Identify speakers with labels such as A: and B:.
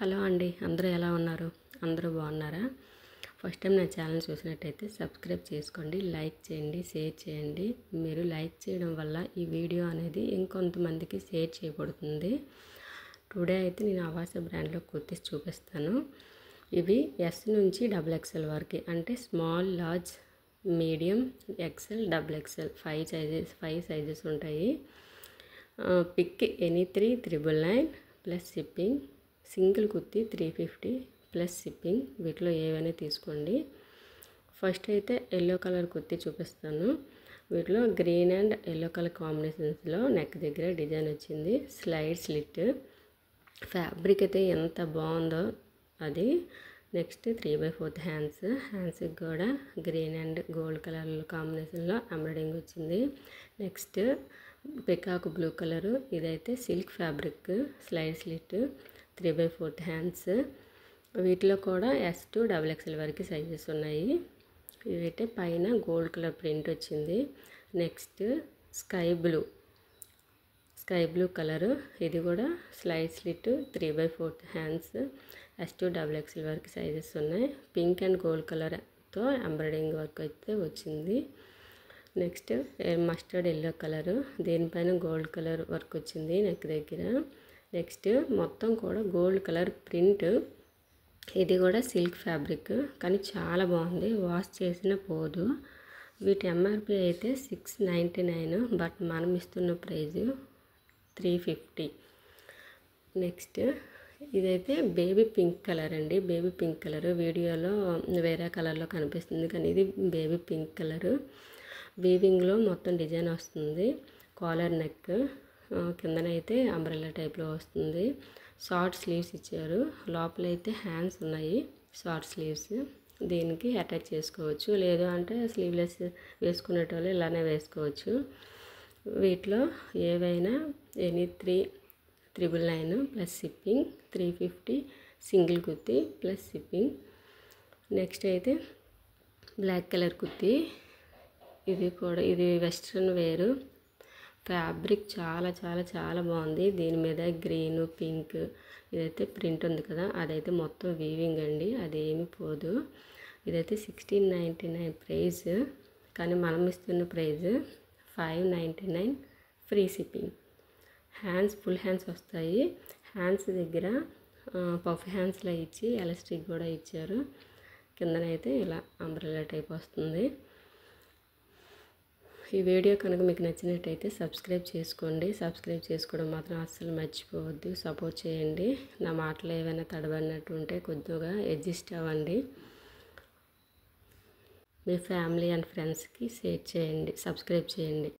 A: Hello అండి, అందరూ ఎలా ఉన్నారు? అందరూ బాగున్నారా? ఫస్ట్ టైం నా ఛానల్ చూసినట్టయితే సబ్స్క్రైబ్ చేసుకోండి, లైక్ చేయండి, షేర్ చేయండి. మీరు లైక్ చేయడం వల్ల ఈ వీడియో అనేది ఇంకొంతమందికి షేర్ చేయబడుతుంది. టుడే అయితే నేను ఆవాస బ్రాండ్లో కుర్తీస్ చూపిస్తాను. ఇవి ఎస్ నుంచి డబుల్ ఎక్స్ఎల్ వరకు, అంటే small, large, medium, XL, double XL 5 sizes ఉంటాయి. Pick any 3,999 plus shipping. Single kurti 350 plus shipping. వీటిలో ఏవైనా తీసుకోండి. ఫస్ట్ అయితే ఎల్లో కలర్ కుర్తీ చూపిస్తాను. వీటిలో గ్రీన్ అండ్ ఎల్లో కలర్ కాంబినేషన్స్లో నెక్ దగ్గర డిజైన్ వచ్చింది. Slide slit. ఫ్యాబ్రిక్ అయితే ఎంత బాగుందో అది. నెక్స్ట్ 3/4 హ్యాండ్స్కి కూడా గ్రీన్ అండ్ గోల్డ్ కలర్ కాంబినేషన్లో ఎంబ్రాయిడింగ్ వచ్చింది. Next peacock blue colour. ఇదైతే silk fabric, slide slit, 3/4 hands. వీటిలో కూడా ఎస్ టు డబుల్ ఎక్స్ఎల్ వరకు సైజెస్ ఉన్నాయి. ఇదైతే పైన గోల్డ్ కలర్ ప్రింట్ వచ్చింది. Next sky blue colour. ఇది కూడా slide slit, 3/4 hands, S to double XL వరకు సైజెస్ ఉన్నాయి. పింక్ అండ్ గోల్డ్ కలర్తో ఎంబ్రాయిడింగ్ వర్క్ అయితే వచ్చింది. Next mustard yellow colour. దీనిపైన గోల్డ్ కలర్ వర్క్ వచ్చింది నెక్ దగ్గర. నెక్స్ట్ మొత్తం కూడా గోల్డ్ కలర్ ప్రింట్. ఇది కూడా సిల్క్ ఫ్యాబ్రిక్, కానీ చాలా బాగుంది. వాష్ చేసిన పోదు. వీటి ఎంఆర్పి అయితే 699, బట్ మనం ఇస్తున్న ప్రైజు 350. నెక్స్ట్ ఇదైతే బేబీ పింక్ కలర్ అండి. బేబీ పింక్ కలర్ వీడియోలో వేరే కలర్లో కనిపిస్తుంది, కానీ ఇది బేబీ పింక్ కలరు. వీవింగ్లో మొత్తం డిజైన్ వస్తుంది. కాలర్ నెక్, కిందనైతే అంబ్రెల్లా టైప్లో వస్తుంది. షార్ట్ స్లీవ్స్ ఇచ్చారు. లోపలైతే హ్యాండ్స్ ఉన్నాయి, షార్ట్ స్లీవ్స్. దీనికి అటాచ్ చేసుకోవచ్చు, లేదు అంటే స్లీవ్లెస్ వేసుకునేటోళ్ళు ఇలానే వేసుకోవచ్చు. వీటిలో ఏవైనా any 3,999 plus shipping, 350 single kurti plus shipping. Next అయితే బ్లాక్ కలర్ కుర్తీ. ఇది వెస్ట్రన్ వేరు. ఫ్యాబ్రిక్ చాలా చాలా చాలా బాగుంది. దీని మీద గ్రీన్, పింక్, ఇదైతే ప్రింట్ ఉంది కదా, అదైతే మొత్తం వీవింగ్ అండి, అదేమి పోదు. ఇదైతే 1699 ప్రైస్, కానీ మనం ఇస్తున్న price 599 free shipping. Hands full hands వస్తాయి. హ్యాండ్స్ దగ్గర పఫ్ హ్యాండ్స్లో ఇచ్చి ఎలాస్టిక్ కూడా ఇచ్చారు. కిందనైతే ఇలా అంబ్రెల్లా టైప్ వస్తుంది. ఈ వీడియో కనుక మీకు నచ్చినట్టయితే సబ్స్క్రైబ్ చేసుకోండి. సబ్స్క్రైబ్ చేసుకోవడం మాత్రం అస్సలు మర్చిపోవద్దు. సపోర్ట్ చేయండి. నా మాటలు ఏమైనా తడబడినట్టు ఉంటే కొద్దిగా అడ్జస్ట్ అవ్వండి. మీ ఫ్యామిలీ అండ్ ఫ్రెండ్స్కి షేర్ చేయండి, సబ్స్క్రైబ్ చేయండి.